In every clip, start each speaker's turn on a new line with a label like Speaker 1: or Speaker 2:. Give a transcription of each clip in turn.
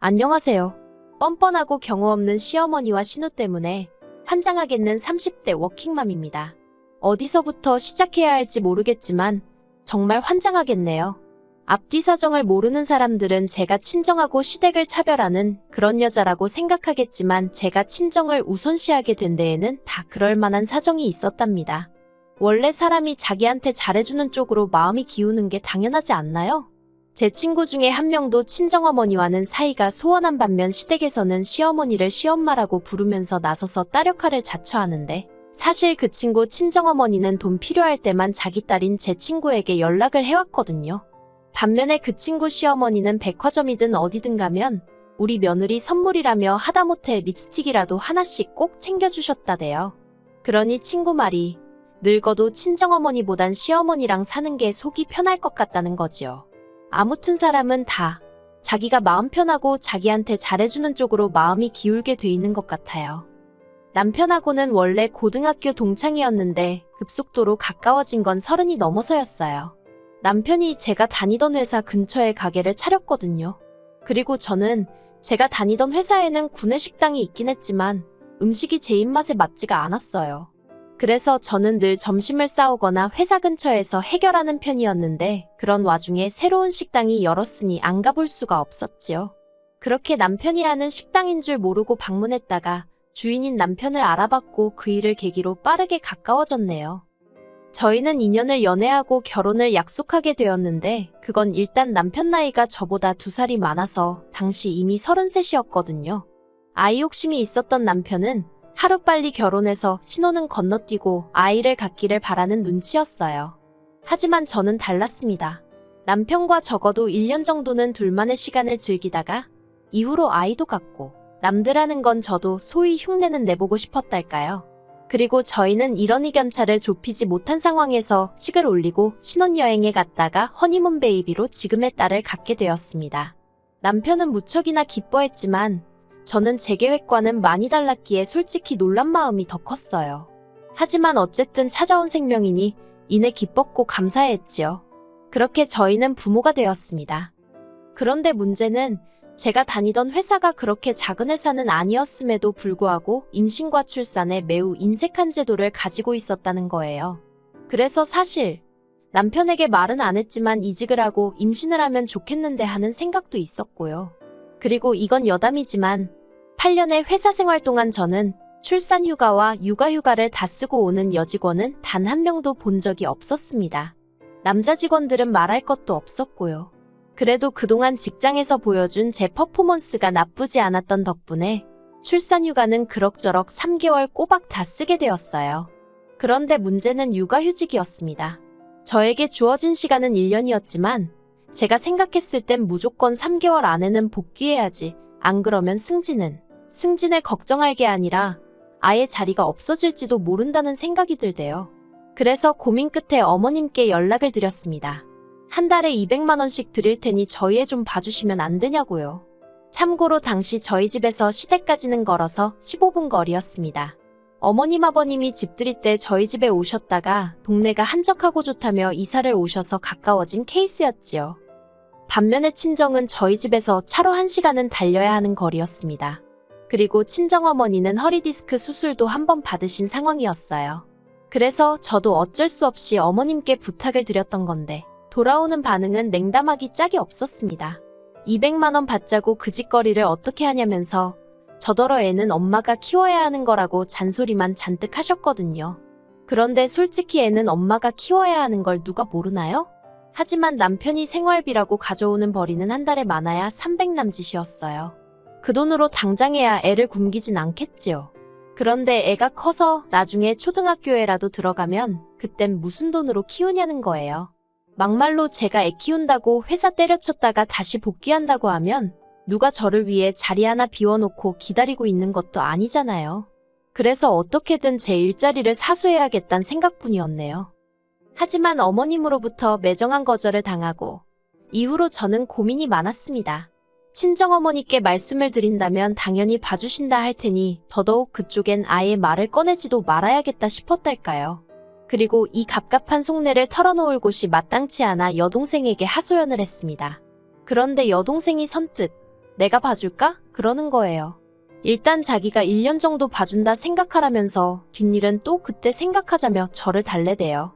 Speaker 1: 안녕하세요. 뻔뻔하고 경우 없는 시어머니와 신우 때문에 환장하겠는 30대 워킹맘입니다. 어디서부터 시작해야 할지 모르겠지만 정말 환장하겠네요. 앞뒤 사정을 모르는 사람들은 제가 친정하고 시댁을 차별하는 그런 여자라고 생각하겠지만 제가 친정을 우선시하게 된 데에는 다 그럴 만한 사정이 있었답니다. 원래 사람이 자기한테 잘해주는 쪽으로 마음이 기우는 게 당연하지 않나요? 제 친구 중에 한 명도 친정어머니와는 사이가 소원한 반면 시댁에서는 시어머니를 시엄마라고 부르면서 나서서 딸 역할을 자처하는데 사실 그 친구 친정어머니는 돈 필요할 때만 자기 딸인 제 친구에게 연락을 해왔거든요. 반면에 그 친구 시어머니는 백화점이든 어디든 가면 우리 며느리 선물이라며 하다못해 립스틱이라도 하나씩 꼭 챙겨주셨다대요. 그러니 친구 말이 늙어도 친정어머니보단 시어머니랑 사는 게 속이 편할 것 같다는 거지요. 아무튼 사람은 다 자기가 마음 편하고 자기한테 잘해주는 쪽으로 마음이 기울게 돼 있는 것 같아요. 남편하고는 원래 고등학교 동창이었는데 급속도로 가까워진 건 30이 넘어서였어요. 남편이 제가 다니던 회사 근처에 가게를 차렸거든요. 그리고 저는 제가 다니던 회사에는 구내식당이 있긴 했지만 음식이 제 입맛에 맞지가 않았어요. 그래서 저는 늘 점심을 싸우거나 회사 근처에서 해결하는 편이었는데 그런 와중에 새로운 식당이 열었으니 안 가볼 수가 없었지요. 그렇게 남편이 하는 식당인 줄 모르고 방문했다가 주인인 남편을 알아봤고 그 일을 계기로 빠르게 가까워졌네요. 저희는 2년을 연애하고 결혼을 약속하게 되었는데 그건 일단 남편 나이가 저보다 2살이 많아서 당시 이미 33이었거든요. 아이 욕심이 있었던 남편은 하루빨리 결혼해서 신혼은 건너뛰고 아이를 갖기를 바라는 눈치였어요. 하지만 저는 달랐습니다. 남편과 적어도 1년 정도는 둘만의 시간을 즐기다가 이후로 아이도 갖고 남들 하는 건 저도 소위 흉내는 내보고 싶었달까요. 그리고 저희는 이런 이견차를 좁히지 못한 상황에서 식을 올리고 신혼여행에 갔다가 허니문 베이비로 지금의 딸을 갖게 되었습니다. 남편은 무척이나 기뻐했지만 저는 제 계획과는 많이 달랐기에 솔직히 놀란 마음이 더 컸어요. 하지만 어쨌든 찾아온 생명이니 이내 기뻤고 감사했지요. 그렇게 저희는 부모가 되었습니다. 그런데 문제는 제가 다니던 회사가 그렇게 작은 회사는 아니었음에도 불구하고 임신과 출산에 매우 인색한 제도를 가지고 있었다는 거예요. 그래서 사실 남편에게 말은 안 했지만 이직을 하고 임신을 하면 좋겠는데 하는 생각도 있었고요. 그리고 이건 여담이지만 8년의 회사 생활 동안 저는 출산 휴가와 육아 휴가를 다 쓰고 오는 여직원은 단 한 명도 본 적이 없었습니다. 남자 직원들은 말할 것도 없었고요. 그래도 그동안 직장에서 보여준 제 퍼포먼스가 나쁘지 않았던 덕분에 출산 휴가는 그럭저럭 3개월 꼬박 다 쓰게 되었어요. 그런데 문제는 육아휴직이었습니다. 저에게 주어진 시간은 1년이었지만 제가 생각했을 땐 무조건 3개월 안에는 복귀해야지. 안 그러면 승진을 걱정할 게 아니라 아예 자리가 없어질지도 모른다는 생각이 들대요. 그래서 고민 끝에 어머님께 연락을 드렸습니다. 한 달에 200만 원씩 드릴 테니 저희 애 좀 봐주시면 안 되냐고요. 참고로 당시 저희 집에서 시댁까지는 걸어서 15분 거리였습니다. 어머님 아버님이 집들이 때 저희 집에 오셨다가 동네가 한적하고 좋다며 이사를 오셔서 가까워진 케이스였지요. 반면에 친정은 저희 집에서 차로 1시간은 달려야 하는 거리였습니다. 그리고 친정어머니는 허리디스크 수술도 한번 받으신 상황이었어요. 그래서 저도 어쩔 수 없이 어머님께 부탁을 드렸던 건데 돌아오는 반응은 냉담하기 짝이 없었습니다. 200만 원 받자고 그 짓거리를 어떻게 하냐면서 저더러 애는 엄마가 키워야 하는 거라고 잔소리만 잔뜩 하셨거든요. 그런데 솔직히 애는 엄마가 키워야 하는 걸 누가 모르나요? 하지만 남편이 생활비라고 가져오는 벌이는 한 달에 많아야 300 남짓이었어요. 그 돈으로 당장에야 애를 굶기진 않겠지요. 그런데 애가 커서 나중에 초등학교에라도 들어가면 그땐 무슨 돈으로 키우냐는 거예요. 막말로 제가 애 키운다고 회사 때려쳤다가 다시 복귀한다고 하면 누가 저를 위해 자리 하나 비워놓고 기다리고 있는 것도 아니잖아요. 그래서 어떻게든 제 일자리를 사수해야겠다는 생각뿐이었네요. 하지만 어머님으로부터 매정한 거절을 당하고 이후로 저는 고민이 많았습니다. 친정어머니께 말씀을 드린다면 당연히 봐주신다 할 테니 더더욱 그쪽엔 아예 말을 꺼내지도 말아야겠다 싶었달까요. 그리고 이 갑갑한 속내를 털어놓을 곳이 마땅치 않아 여동생에게 하소연을 했습니다. 그런데 여동생이 선뜻 내가 봐줄까? 그러는 거예요. 일단 자기가 1년 정도 봐준다 생각하라면서 뒷일은 또 그때 생각하자며 저를 달래대요.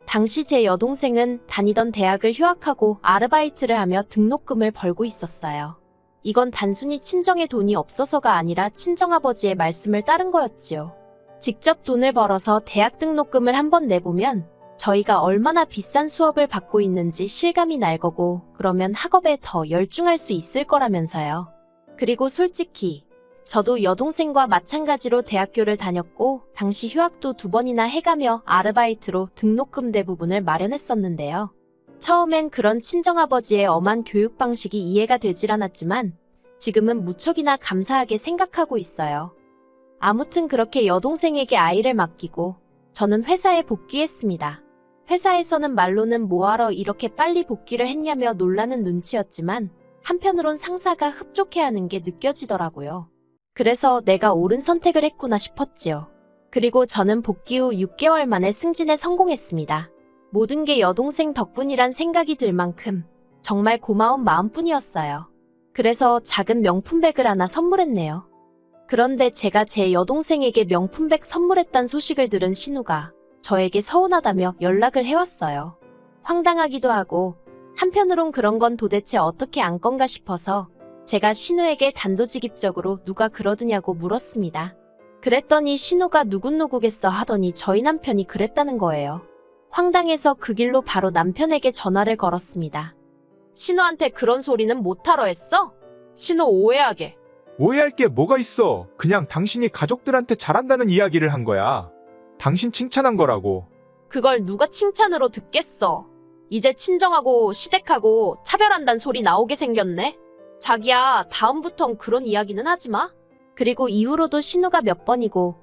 Speaker 1: 당시 제 여동생은 다니던 대학을 휴학하고 아르바이트를 하며 등록금을 벌고 있었어요. 이건 단순히 친정에 돈이 없어서가 아니라 친정아버지의 말씀을 따른 거였지요. 직접 돈을 벌어서 대학 등록금을 한번 내보면 저희가 얼마나 비싼 수업을 받고 있는지 실감이 날 거고 그러면 학업에 더 열중할 수 있을 거라면서요. 그리고 솔직히 저도 여동생과 마찬가지로 대학교를 다녔고 당시 휴학도 2번이나 해가며 아르바이트로 등록금 대부분을 마련했었는데요. 처음엔 그런 친정아버지의 엄한 교육 방식이 이해가 되질 않았지만 지금은 무척이나 감사하게 생각하고 있어요. 아무튼 그렇게 여동생에게 아이를 맡기고 저는 회사에 복귀했습니다. 회사에서는 말로는 뭐하러 이렇게 빨리 복귀를 했냐며 놀라는 눈치였지만 한편으론 상사가 흡족해하는 게 느껴지더라고요. 그래서 내가 옳은 선택을 했구나 싶었지요. 그리고 저는 복귀 후 6개월 만에 승진에 성공했습니다. 모든 게 여동생 덕분이란 생각이 들 만큼 정말 고마운 마음뿐이었어요. 그래서 작은 명품백을 하나 선물했네요. 그런데 제가 제 여동생에게 명품백 선물했단 소식을 들은 신우가 저에게 서운하다며 연락을 해왔어요. 황당하기도 하고 한편으론 그런 건 도대체 어떻게 안 건가 싶어서 제가 신우에게 단도직입적으로 누가 그러드냐고 물었습니다. 그랬더니 신우가 누구누구겠어 하더니 저희 남편이 그랬다는 거예요. 황당해서 그 길로 바로 남편에게 전화를 걸었습니다. 신우한테 그런 소리는 못하러 했어? 신우 오해하게.
Speaker 2: 오해할 게 뭐가 있어. 그냥 당신이 가족들한테 잘한다는 이야기를 한 거야. 당신 칭찬한 거라고.
Speaker 1: 그걸 누가 칭찬으로 듣겠어. 이제 친정하고 시댁하고 차별한단 소리 나오게 생겼네. 자기야, 다음부턴 그런 이야기는 하지 마. 그리고 이후로도 신우가 몇 번이고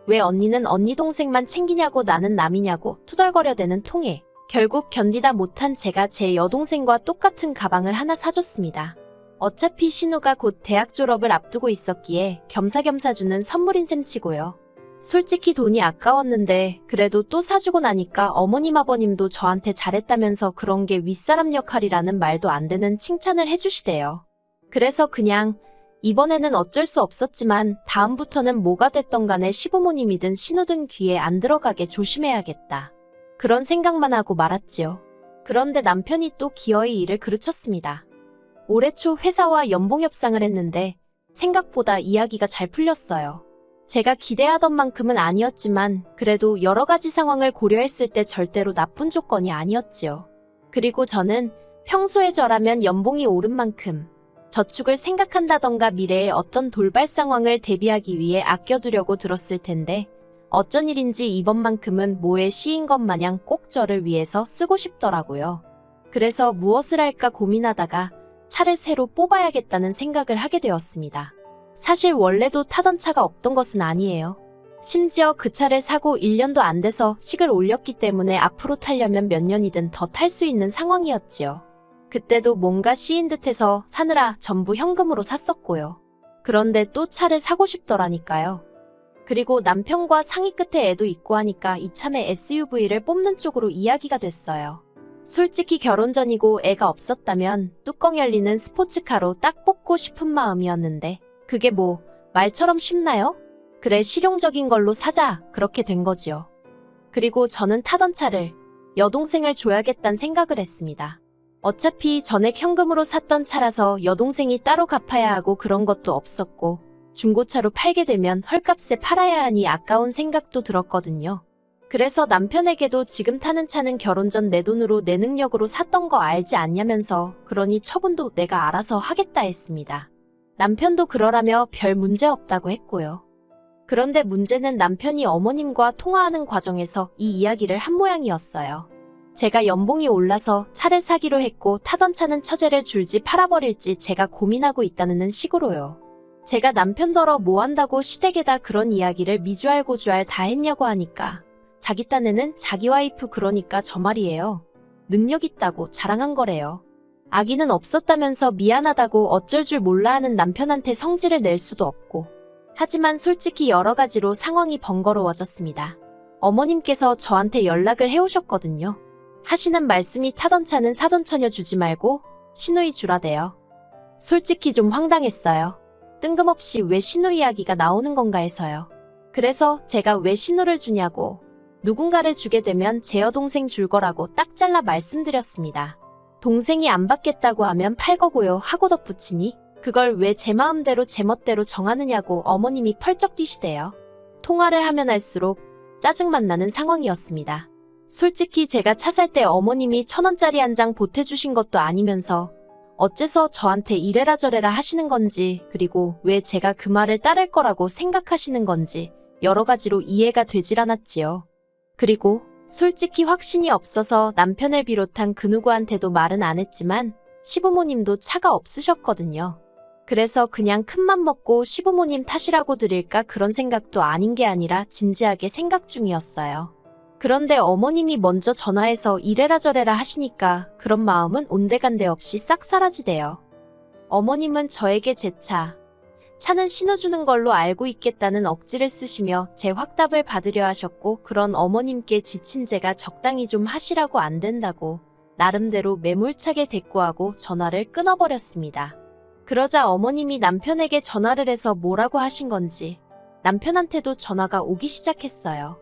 Speaker 1: 왜 언니는 언니 동생만 챙기냐고 나는 남이냐고 투덜거려대는 통에 결국 견디다 못한 제가 제 여동생과 똑같은 가방을 하나 사줬습니다. 어차피 신우가 곧 대학 졸업을 앞두고 있었기에 겸사겸사 주는 선물인 셈치고요. 솔직히 돈이 아까웠는데 그래도 또 사주고 나니까 어머님 아버님도 저한테 잘했다면서 그런 게 윗사람 역할이라는 말도 안 되는 칭찬을 해주시대요. 그래서 그냥 이번에는 어쩔 수 없었지만 다음부터는 뭐가 됐던 간에 시부모님이든 신우든 귀에 안 들어가게 조심해야겠다. 그런 생각만 하고 말았지요. 그런데 남편이 또 기어이 일을 그르쳤습니다. 올해 초 회사와 연봉 협상을 했는데 생각보다 이야기가 잘 풀렸어요. 제가 기대하던 만큼은 아니었지만 그래도 여러 가지 상황을 고려했을 때 절대로 나쁜 조건이 아니었지요. 그리고 저는 평소에 저라면 연봉이 오른 만큼 저축을 생각한다던가 미래의 어떤 돌발 상황을 대비하기 위해 아껴두려고 들었을 텐데 어쩐 일인지 이번만큼은 뭐에 씌인 것 마냥 꼭 저를 위해서 쓰고 싶더라고요. 그래서 무엇을 할까 고민하다가 차를 새로 뽑아야겠다는 생각을 하게 되었습니다. 사실 원래도 타던 차가 없던 것은 아니에요. 심지어 그 차를 사고 1년도 안 돼서 식을 올렸기 때문에 앞으로 타려면 몇 년이든 더 탈 수 있는 상황이었지요. 그때도 뭔가 씌인 듯해서 사느라 전부 현금으로 샀었고요. 그런데 또 차를 사고 싶더라니까요. 그리고 남편과 상의 끝에 애도 있고 하니까 이참에 SUV를 뽑는 쪽으로 이야기가 됐어요. 솔직히 결혼 전이고 애가 없었다면 뚜껑 열리는 스포츠카로 딱 뽑고 싶은 마음이었는데 그게 뭐 말처럼 쉽나요? 그래 실용적인 걸로 사자 그렇게 된 거지요. 그리고 저는 타던 차를 여동생을 줘야겠다는 생각을 했습니다. 어차피 전액 현금으로 샀던 차라서 여동생이 따로 갚아야 하고 그런 것도 없었고 중고차로 팔게 되면 헐값에 팔아야 하니 아까운 생각도 들었거든요. 그래서 남편에게도 지금 타는 차는 결혼 전 내 돈으로 내 능력으로 샀던 거 알지 않냐면서 그러니 처분도 내가 알아서 하겠다 했습니다. 남편도 그러라며 별 문제 없다고 했고요. 그런데 문제는 남편이 어머님과 통화하는 과정에서 이 이야기를 한 모양이었어요. 제가 연봉이 올라서 차를 사기로 했고 타던 차는 처제를 줄지 팔아버릴지 제가 고민하고 있다는 식으로요. 제가 남편더러 뭐 한다고 시댁에다 그런 이야기를 미주알고주알 다 했냐고 하니까 자기 딴에는 자기 와이프 그러니까 저 말이에요. 능력 있다고 자랑한 거래요. 아기는 없었다면서 미안하다고 어쩔 줄 몰라 하는 남편한테 성질을 낼 수도 없고. 하지만 솔직히 여러 가지로 상황이 번거로워졌습니다. 어머님께서 저한테 연락을 해오셨거든요. 하시는 말씀이 타던 차는 사돈 처녀 주지 말고 시누이 주라대요. 솔직히 좀 황당했어요. 뜬금없이 왜 신우 이야기가 나오는 건가 해서요. 그래서 제가 왜 신우를 주냐고, 누군가를 주게 되면 제 여동생 줄 거라고 딱 잘라 말씀드렸습니다. 동생이 안 받겠다고 하면 팔 거고요 하고 덧붙이니 그걸 왜 제 마음대로 제 멋대로 정하느냐고 어머님이 펄쩍 뛰시대요. 통화를 하면 할수록 짜증만 나는 상황이었습니다. 솔직히 제가 차 살 때 어머님이 1,000원짜리 한 장 보태주신 것도 아니면서 어째서 저한테 이래라 저래라 하시는 건지, 그리고 왜 제가 그 말을 따를 거라고 생각하시는 건지 여러 가지로 이해가 되질 않았지요. 그리고 솔직히 확신이 없어서 남편을 비롯한 그 누구한테도 말은 안 했지만 시부모님도 차가 없으셨거든요. 그래서 그냥 큰맘 먹고 시부모님 탓이라고 드릴까 그런 생각도 아닌 게 아니라 진지하게 생각 중이었어요. 그런데 어머님이 먼저 전화해서 이래라 저래라 하시니까 그런 마음은 온데간데 없이 싹 사라지대요. 어머님은 저에게 제 차는 신호 주는 걸로 알고 있겠다는 억지를 쓰시며 제 확답을 받으려 하셨고, 그런 어머님께 지친 제가 적당히 좀 하시라고 안 된다고 나름대로 매몰차게 대꾸하고 전화를 끊어버렸습니다. 그러자 어머님이 남편에게 전화를 해서 뭐라고 하신 건지 남편한테도 전화가 오기 시작했어요.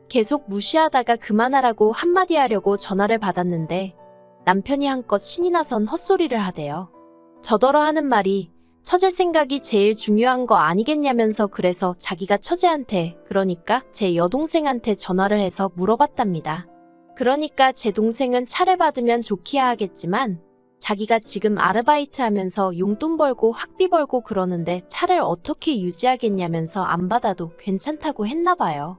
Speaker 1: 계속 무시하다가 그만하라고 한마디 하려고 전화를 받았는데 남편이 한껏 신이 나선 헛소리를 하대요. 저더러 하는 말이 처제 생각이 제일 중요한 거 아니겠냐면서, 그래서 자기가 처제한테, 그러니까 제 여동생한테 전화를 해서 물어봤답니다. 그러니까 제 동생은 차를 받으면 좋기야 하겠지만 자기가 지금 아르바이트 하면서 용돈 벌고 학비 벌고 그러는데 차를 어떻게 유지하겠냐면서 안 받아도 괜찮다고 했나 봐요.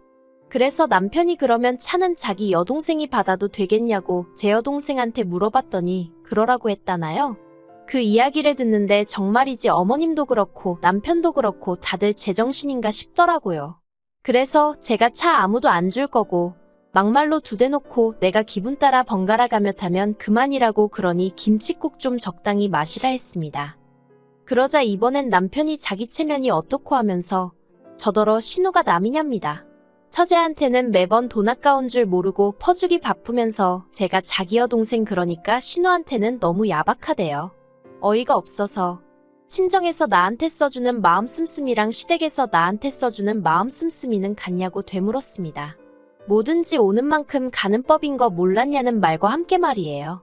Speaker 1: 그래서 남편이 그러면 차는 자기 여동생이 받아도 되겠냐고 제 여동생한테 물어봤더니 그러라고 했다나요? 그 이야기를 듣는데 정말이지 어머님도 그렇고 남편도 그렇고 다들 제정신인가 싶더라고요. 그래서 제가 차 아무도 안 줄 거고 막말로 2대 놓고 내가 기분 따라 번갈아 가며 타면 그만이라고, 그러니 김칫국 좀 적당히 마시라 했습니다. 그러자 이번엔 남편이 자기 체면이 어떻고 하면서 저더러 신우가 남이냐입니다. 처제한테는 매번 돈 아까운 줄 모르고 퍼주기 바쁘면서 제가 자기 여동생 그러니까 신우한테는 너무 야박하대요. 어이가 없어서 친정에서 나한테 써주는 마음 씀씀이랑 시댁에서 나한테 써주는 마음 씀씀이는 같냐고 되물었습니다. 뭐든지 오는 만큼 가는 법인 거 몰랐냐는 말과 함께 말이에요.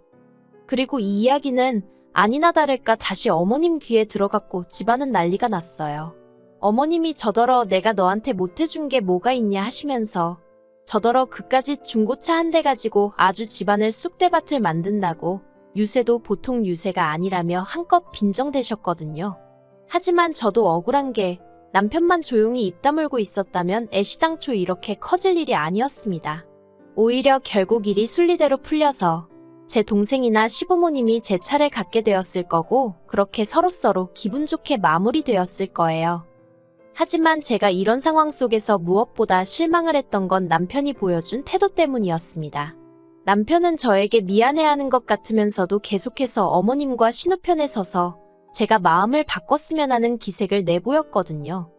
Speaker 1: 그리고 이 이야기는 아니나 다를까 다시 어머님 귀에 들어갔고 집안은 난리가 났어요. 어머님이 저더러 내가 너한테 못해준 게 뭐가 있냐 하시면서 저더러 그까짓 중고차 한 대 가지고 아주 집안을 쑥대밭을 만든다고, 유세도 보통 유세가 아니라며 한껏 빈정대셨거든요. 하지만 저도 억울한 게 남편만 조용히 입 다물고 있었다면 애시당초 이렇게 커질 일이 아니었습니다. 오히려 결국 일이 순리대로 풀려서 제 동생이나 시부모님이 제 차를 갖게 되었을 거고 그렇게 서로서로 기분 좋게 마무리되었을 거예요. 하지만 제가 이런 상황 속에서 무엇보다 실망을 했던 건 남편이 보여준 태도 때문이었습니다. 남편은 저에게 미안해하는 것 같으면서도 계속해서 어머님과 신우 편에 서서 제가 마음을 바꿨으면 하는 기색을 내보였거든요.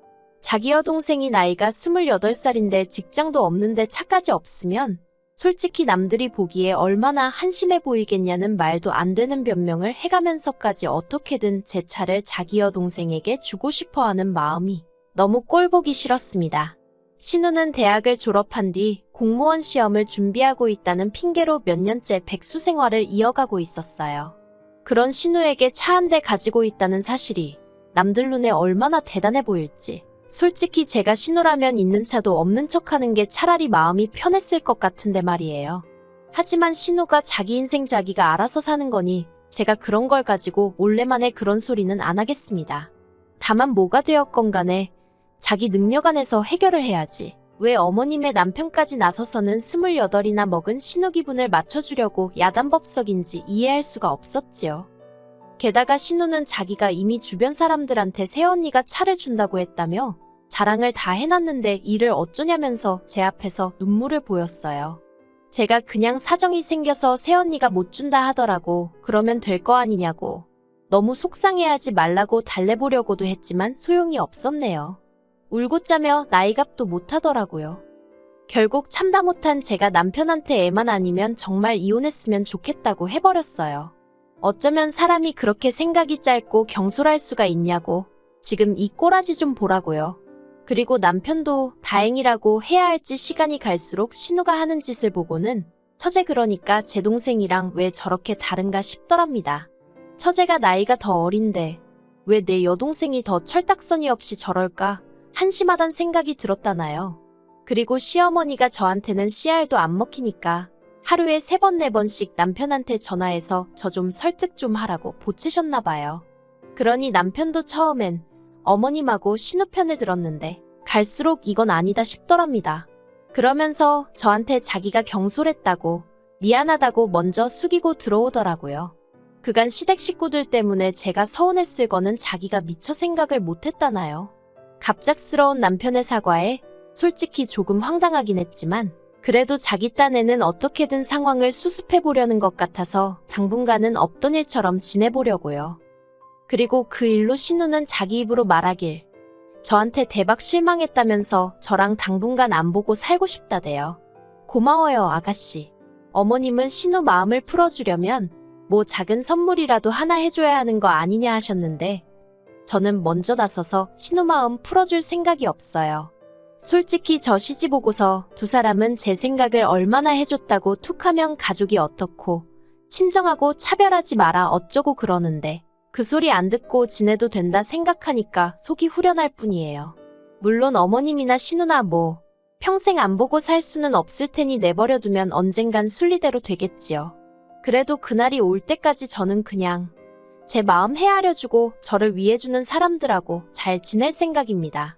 Speaker 1: 자기 여동생이 나이가 28살인데 직장도 없는데 차까지 없으면 솔직히 남들이 보기에 얼마나 한심해 보이겠냐는 말도 안 되는 변명을 해가면서까지 어떻게든 제 차를 자기 여동생에게 주고 싶어하는 마음이 너무 꼴보기 싫었습니다. 신우는 대학을 졸업한 뒤 공무원 시험을 준비하고 있다는 핑계로 몇 년째 백수 생활을 이어가고 있었어요. 그런 신우에게 차 한 대 가지고 있다는 사실이 남들 눈에 얼마나 대단해 보일지, 솔직히 제가 신우라면 있는 차도 없는 척하는 게 차라리 마음이 편했을 것 같은데 말이에요. 하지만 신우가 자기 인생 자기가 알아서 사는 거니 제가 그런 걸 가지고 올래만에 그런 소리는 안 하겠습니다. 다만 뭐가 되었건 간에 자기 능력 안에서 해결을 해야지. 왜 어머님의 남편까지 나서서는 28이나 먹은 신우 기분을 맞춰주려고 야단법석인지 이해할 수가 없었지요. 게다가 신우는 자기가 이미 주변 사람들한테 새언니가 차를 준다고 했다며 자랑을 다 해놨는데 이를 어쩌냐면서 제 앞에서 눈물을 보였어요. 제가 그냥 사정이 생겨서 새언니가 못 준다 하더라고 그러면 될 거 아니냐고 너무 속상해하지 말라고 달래보려고도 했지만 소용이 없었네요. 울고 짜며 나이값도 못하더라고요. 결국 참다 못한 제가 남편한테 애만 아니면 정말 이혼했으면 좋겠다고 해버렸어요. 어쩌면 사람이 그렇게 생각이 짧고 경솔할 수가 있냐고. 지금 이 꼬라지 좀 보라고요. 그리고 남편도 다행이라고 해야 할지 시간이 갈수록 신우가 하는 짓을 보고는 처제 그러니까 제 동생이랑 왜 저렇게 다른가 싶더랍니다. 처제가 나이가 더 어린데 왜 내 여동생이 더 철딱서니 없이 저럴까 한심하단 생각이 들었다나요. 그리고 시어머니가 저한테는 씨알도 안 먹히니까 하루에 3번, 4번씩 남편한테 전화해서 저 좀 설득 좀 하라고 보채셨나 봐요. 그러니 남편도 처음엔 어머님하고 신우 편을 들었는데 갈수록 이건 아니다 싶더랍니다. 그러면서 저한테 자기가 경솔했다고 미안하다고 먼저 숙이고 들어오더라고요. 그간 시댁 식구들 때문에 제가 서운했을 거는 자기가 미처 생각을 못했다나요. 갑작스러운 남편의 사과에 솔직히 조금 황당하긴 했지만 그래도 자기 딴에는 어떻게든 상황을 수습해보려는 것 같아서 당분간은 없던 일처럼 지내보려고요. 그리고 그 일로 신우는 자기 입으로 말하길 저한테 대박 실망했다면서 저랑 당분간 안 보고 살고 싶다대요. 고마워요, 아가씨. 어머님은 신우 마음을 풀어주려면 뭐 작은 선물이라도 하나 해줘야 하는 거 아니냐 하셨는데 저는 먼저 나서서 신우 마음 풀어줄 생각이 없어요. 솔직히 저 시집 오고서 두 사람은 제 생각을 얼마나 해줬다고 툭하면 가족이 어떻고 친정하고 차별하지 마라 어쩌고 그러는데 그 소리 안 듣고 지내도 된다 생각하니까 속이 후련할 뿐이에요. 물론 어머님이나 신우나 뭐 평생 안 보고 살 수는 없을 테니 내버려두면 언젠간 순리대로 되겠지요. 그래도 그날이 올 때까지 저는 그냥 제 마음 헤아려주고 저를 위해주는 사람들하고 잘 지낼 생각입니다.